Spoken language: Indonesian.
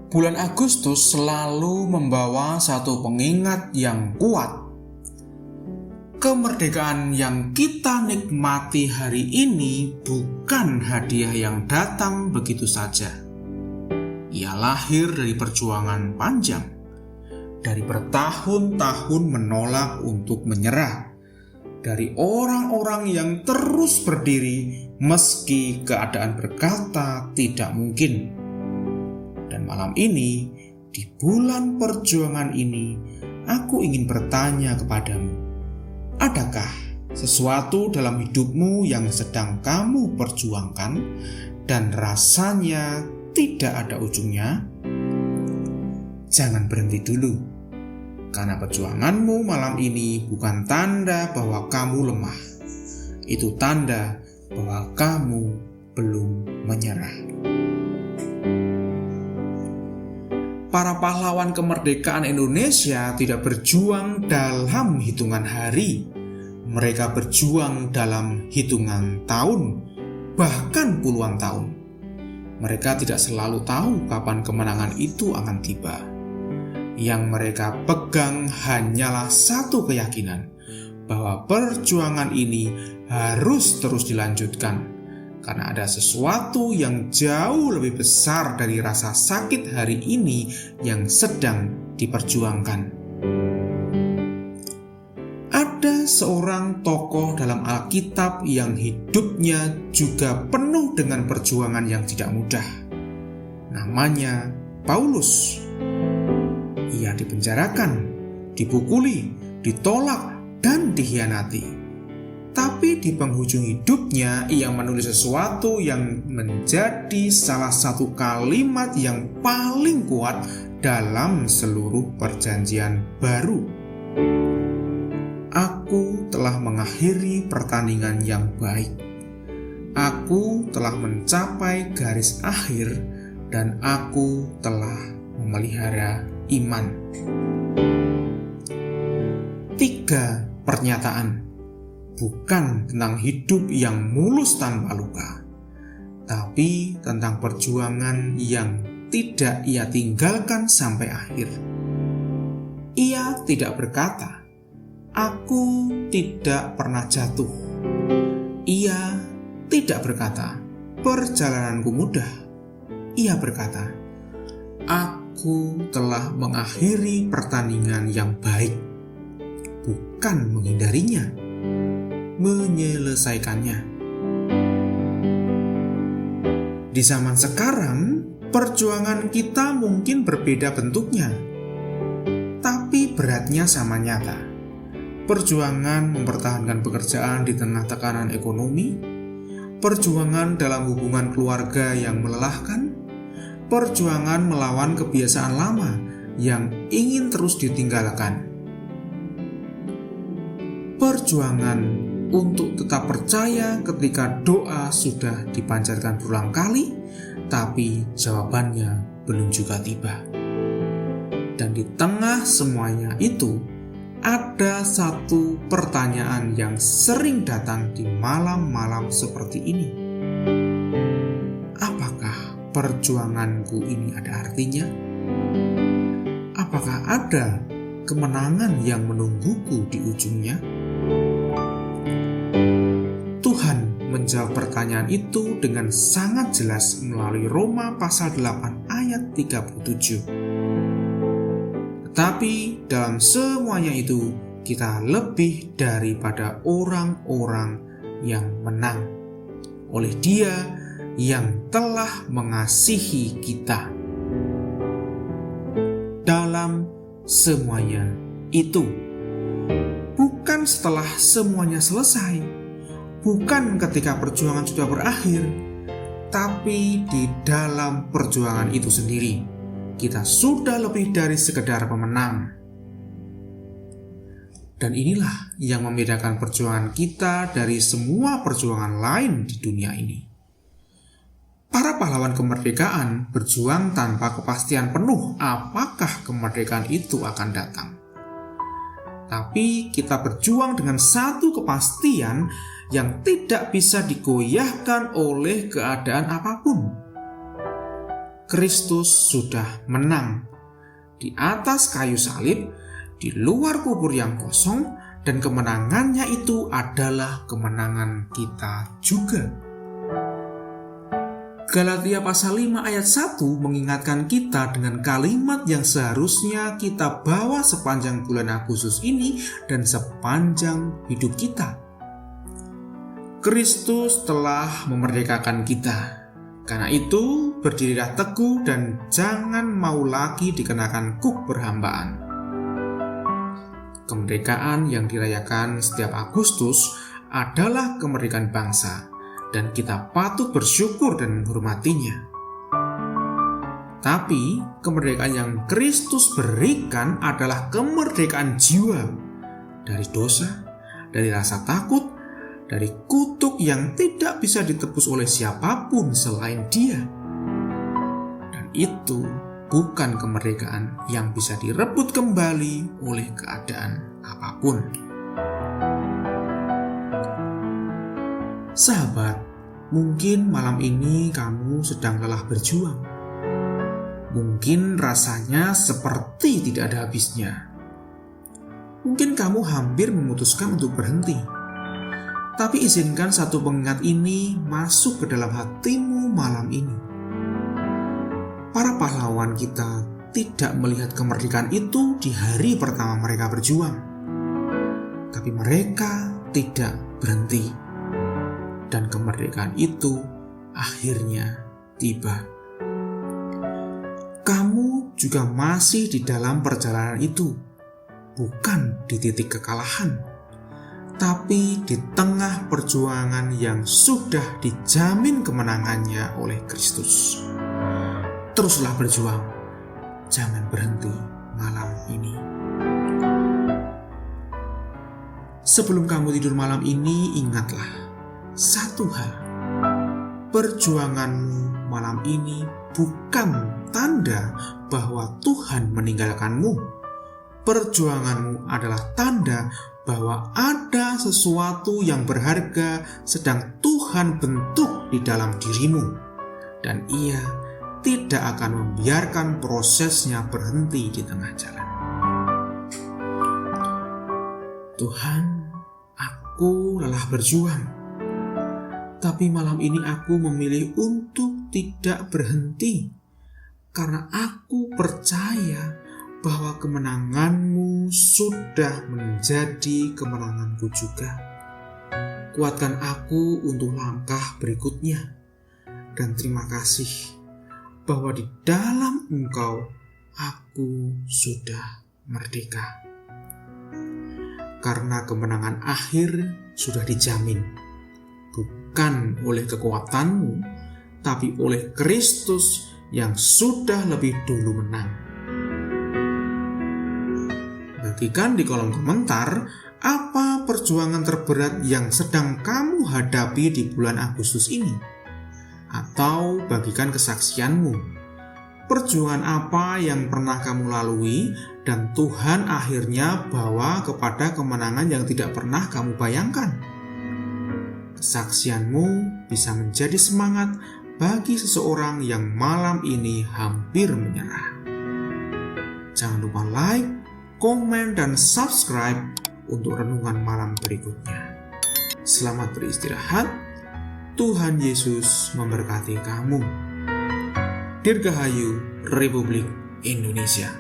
Bulan Agustus selalu membawa satu pengingat yang kuat. Kemerdekaan yang kita nikmati hari ini bukan hadiah yang datang begitu saja. Ia lahir dari perjuangan panjang, dari bertahun-tahun menolak untuk menyerah, dari orang-orang yang terus berdiri meski keadaan berkata tidak mungkin. Dan malam ini, di bulan perjuangan ini, aku ingin bertanya kepadamu, adakah sesuatu dalam hidupmu yang sedang kamu perjuangkan dan rasanya tidak ada ujungnya? Jangan berhenti dulu, karena perjuanganmu malam ini bukan tanda bahwa kamu lemah. Itu tanda bahwa kamu belum menyerah. Para pahlawan kemerdekaan Indonesia tidak berjuang dalam hitungan hari. Mereka berjuang dalam hitungan tahun, bahkan puluhan tahun. Mereka tidak selalu tahu kapan kemenangan itu akan tiba. Yang mereka pegang hanyalah satu keyakinan, bahwa perjuangan ini harus terus dilanjutkan. Karena ada sesuatu yang jauh lebih besar dari rasa sakit hari ini yang sedang diperjuangkan. Ada seorang tokoh dalam Alkitab yang hidupnya juga penuh dengan perjuangan yang tidak mudah. Namanya Paulus. Ia dipenjarakan, dipukuli, ditolak, dan dikhianati. Tapi di penghujung hidupnya, ia menulis sesuatu yang menjadi salah satu kalimat yang paling kuat dalam seluruh perjanjian baru. Aku telah mengakhiri pertandingan yang baik. Aku telah mencapai garis akhir dan aku telah memelihara iman. 3 pernyataan. Bukan tentang hidup yang mulus tanpa luka, tapi tentang perjuangan yang tidak ia tinggalkan sampai akhir. Ia tidak berkata, "Aku tidak pernah jatuh." Ia tidak berkata, "Perjalananku mudah." Ia berkata, "Aku telah mengakhiri pertandingan yang baik." Bukan menghindarinya, menyelesaikannya. Di zaman sekarang, perjuangan kita mungkin berbeda bentuknya, tapi beratnya sama nyata. Perjuangan mempertahankan pekerjaan di tengah tekanan ekonomi, perjuangan dalam hubungan keluarga yang melelahkan, perjuangan melawan kebiasaan lama yang ingin terus ditinggalkan, perjuangan untuk tetap percaya ketika doa sudah dipanjatkan berulang kali, tapi jawabannya belum juga tiba. Dan di tengah semuanya itu, ada satu pertanyaan yang sering datang di malam-malam seperti ini. Apakah perjuanganku ini ada artinya? Apakah ada kemenangan yang menungguku di ujungnya? Tuhan menjawab pertanyaan itu dengan sangat jelas melalui Roma pasal 8 ayat 37. Tetapi dalam semuanya itu kita lebih daripada orang-orang yang menang oleh Dia yang telah mengasihi kita. Dalam semuanya itu, bukan setelah semuanya selesai, bukan ketika perjuangan sudah berakhir, tapi di dalam perjuangan itu sendiri, kita sudah lebih dari sekedar pemenang. Dan inilah yang membedakan perjuangan kita dari semua perjuangan lain di dunia ini. Para pahlawan kemerdekaan berjuang tanpa kepastian penuh apakah kemerdekaan itu akan datang. Tapi kita berjuang dengan satu kepastian yang tidak bisa digoyahkan oleh keadaan apapun. Kristus sudah menang. Di atas kayu salib, di luar kubur yang kosong, dan kemenangannya itu adalah kemenangan kita juga. Galatia pasal 5 ayat 1 mengingatkan kita dengan kalimat yang seharusnya kita bawa sepanjang bulan Agustus ini dan sepanjang hidup kita. Kristus telah memerdekakan kita. Karena itu, berdirilah teguh dan jangan mau lagi dikenakan kuk perhambaan. Kemerdekaan yang dirayakan setiap Agustus adalah kemerdekaan bangsa, dan kita patut bersyukur dan menghormatinya. Tapi, kemerdekaan yang Kristus berikan adalah kemerdekaan jiwa dari dosa, dari rasa takut, dari kutuk yang tidak bisa ditebus oleh siapapun selain Dia. Dan itu bukan kemerdekaan yang bisa direbut kembali oleh keadaan apapun. Sahabat, mungkin malam ini kamu sedang lelah berjuang. Mungkin rasanya seperti tidak ada habisnya. Mungkin kamu hampir memutuskan untuk berhenti. Tapi izinkan satu pengingat ini masuk ke dalam hatimu malam ini. Para pahlawan kita tidak melihat kemerdekaan itu di hari pertama mereka berjuang. Tapi mereka tidak berhenti. Dan kemerdekaan itu akhirnya tiba. Kamu juga masih di dalam perjalanan itu, bukan di titik kekalahan, tapi di tengah perjuangan yang sudah dijamin kemenangannya oleh Kristus. Teruslah berjuang, jangan berhenti malam ini. Sebelum kamu tidur malam ini, ingatlah satu hal, perjuanganmu malam ini bukan tanda bahwa Tuhan meninggalkanmu. Perjuanganmu adalah tanda bahwa ada sesuatu yang berharga sedang Tuhan bentuk di dalam dirimu, dan Ia tidak akan membiarkan prosesnya berhenti di tengah jalan. Tuhan, aku lelah berjuang. Tapi malam ini aku memilih untuk tidak berhenti, karena aku percaya bahwa kemenangan-Mu sudah menjadi kemenanganku juga. Kuatkan aku untuk langkah berikutnya, dan terima kasih bahwa di dalam Engkau aku sudah merdeka. Karena kemenangan akhir sudah dijamin, bukan oleh kekuatanmu, tapi oleh Kristus yang sudah lebih dulu menang. Bagikan di kolom komentar apa perjuangan terberat yang sedang kamu hadapi di bulan Agustus ini. Atau bagikan kesaksianmu. Perjuangan apa yang pernah kamu lalui dan Tuhan akhirnya bawa kepada kemenangan yang tidak pernah kamu bayangkan. Kesaksianmu bisa menjadi semangat bagi seseorang yang malam ini hampir menyerah. Jangan lupa like, komen, dan subscribe untuk renungan malam berikutnya. Selamat beristirahat. Tuhan Yesus memberkati kamu. Dirgahayu Republik Indonesia.